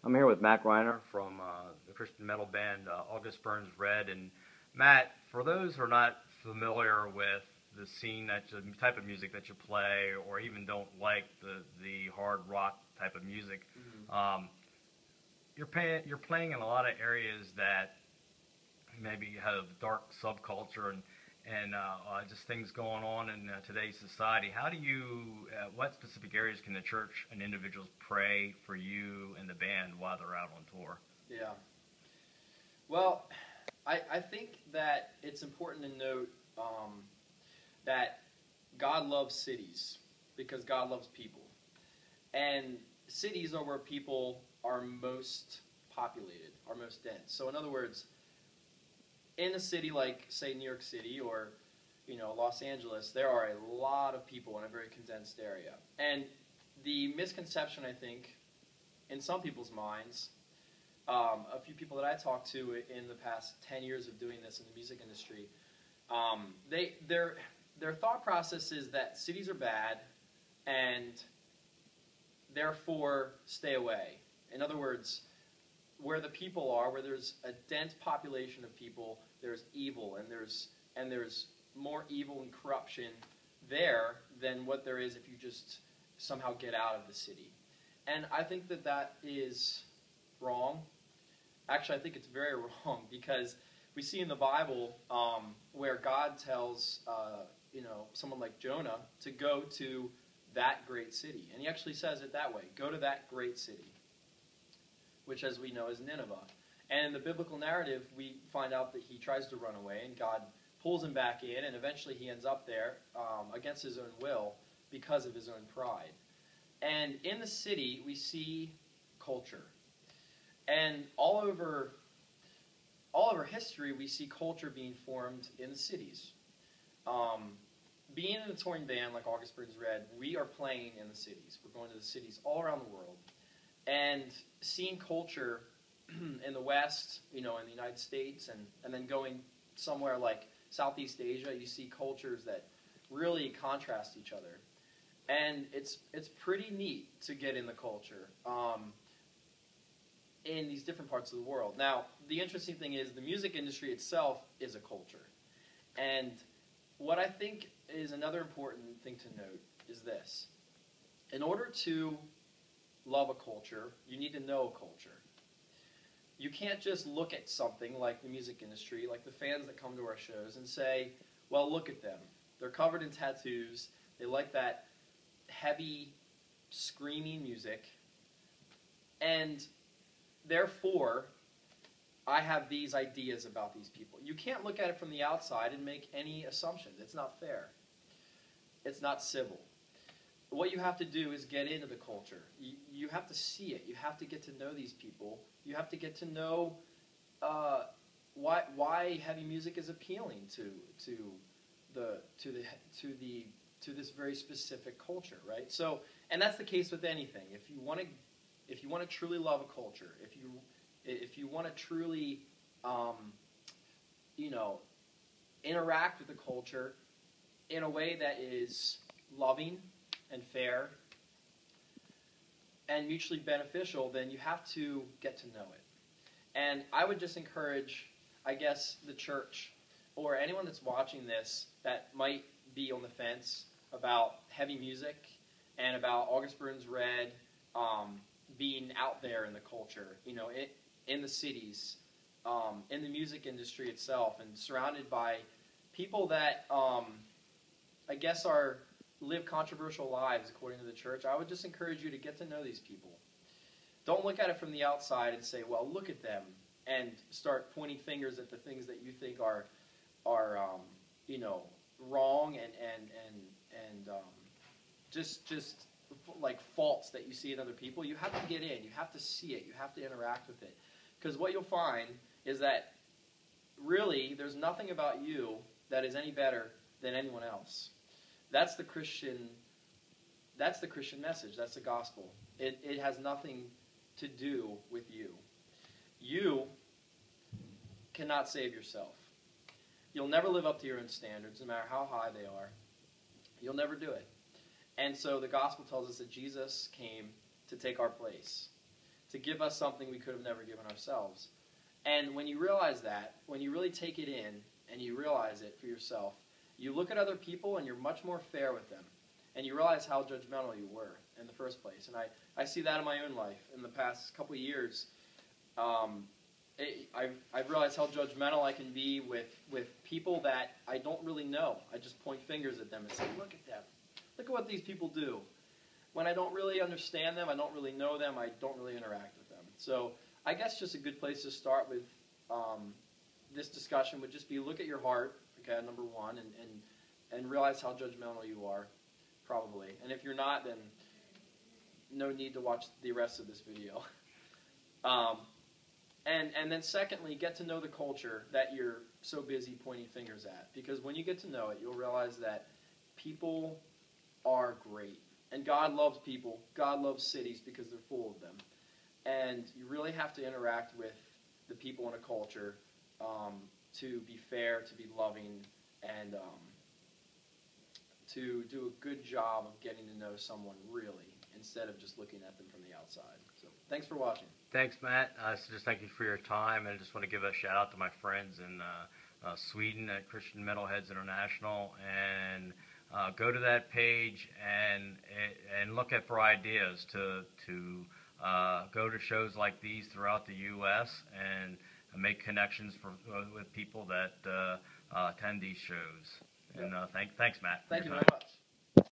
I'm here with Matt Greiner from the Christian metal band August Burns Red. And Matt, for those who are not familiar with the scene, the type of music that you play, or even don't like the hard rock type of music, you're playing in a lot of areas that maybe have dark subculture and just things going on in today's society. How do you, what specific areas can the church and individuals pray for you and the band while they're out on tour? Yeah. Well, I think that it's important to note that God loves cities because God loves people. And cities are where people are most populated, are most dense. So in other words, in a city like, say, New York City or, Los Angeles, there are a lot of people in a very condensed area. And the misconception, I think, in some people's minds, a few people that I talked to in the past 10 years of doing this in the music industry, their thought process is that cities are bad and therefore stay away. In other words, where the people are, where there's a dense population of people, there's evil, and there's more evil and corruption there than what there is if you just somehow get out of the city. And I think that that is wrong. Actually, I think it's very wrong because we see in the Bible where God tells someone like Jonah to go to that great city. And he actually says it that way, go to that great city, which as we know is Nineveh. And in the biblical narrative, we find out that he tries to run away, and God pulls him back in, and eventually he ends up there against his own will because of his own pride. And in the city, we see culture. And all over history, we see culture being formed in the cities. Being in a touring band like August Burns Red, we are playing in the cities. We're going to the cities all around the world. And seeing culture in the West, in the United States, and then going somewhere like Southeast Asia, you see cultures that really contrast each other. And it's pretty neat to get in the culture in these different parts of the world. Now, the interesting thing is the music industry itself is a culture. And what I think is another important thing to note is this. In order to love a culture, you need to know a culture. You can't just look at something like the music industry, like the fans that come to our shows, and say, well, look at them. They're covered in tattoos. They like that heavy, screaming music. And therefore, I have these ideas about these people. You can't look at it from the outside and make any assumptions. It's not fair. It's not civil. What you have to do is get into the culture. You have to see it. You have to get to know these people. You have to get to know why heavy music is appealing to this very specific culture, right? So, and that's the case with anything. If you want to truly love a culture, if you want to truly interact with the culture in a way that is loving and fair and mutually beneficial, then you have to get to know it. And I would just encourage, I guess, the church or anyone that's watching this that might be on the fence about heavy music and about August Burns Red being out there in the culture, in the cities, in the music industry itself, and surrounded by people that I guess live controversial lives according to the church. I would just encourage you to get to know these people. Don't look at it from the outside and say, well, look at them, and start pointing fingers at the things that you think are wrong and just like faults that you see in other people. You have to get in. You have to see it. You have to interact with it. Because what you'll find is that really there's nothing about you that is any better than anyone else. That's the Christian message. That's the gospel. It has nothing to do with you. You cannot save yourself. You'll never live up to your own standards, no matter how high they are. You'll never do it. And so the gospel tells us that Jesus came to take our place, to give us something we could have never given ourselves. And when you realize that, when you really take it in and you realize it for yourself, you look at other people and you're much more fair with them. And you realize how judgmental you were in the first place. And I see that in my own life. In the past couple of years, I've realized how judgmental I can be with people that I don't really know. I just point fingers at them and say, look at them. Look at what these people do. When I don't really understand them, I don't really know them, I don't really interact with them. So I guess just a good place to start with this discussion would just be look at your heart, okay, number one, and realize how judgmental you are, probably. And if you're not, then no need to watch the rest of this video. And then secondly, get to know the culture that you're so busy pointing fingers at. Because when you get to know it, you'll realize that people are great. And God loves people. God loves cities because they're full of them. And you really have to interact with the people in a culture to be fair, to be loving, and to do a good job of getting to know someone really, instead of just looking at them from the outside. So thanks for watching. Thanks, Matt. So just thank you for your time, and I just want to give a shout out to my friends in Sweden at Christian Metalheads International, and go to that page and look at for ideas to go to shows like these throughout the U.S. and make connections with people that attend these shows. And thanks, Matt. Thank you very much.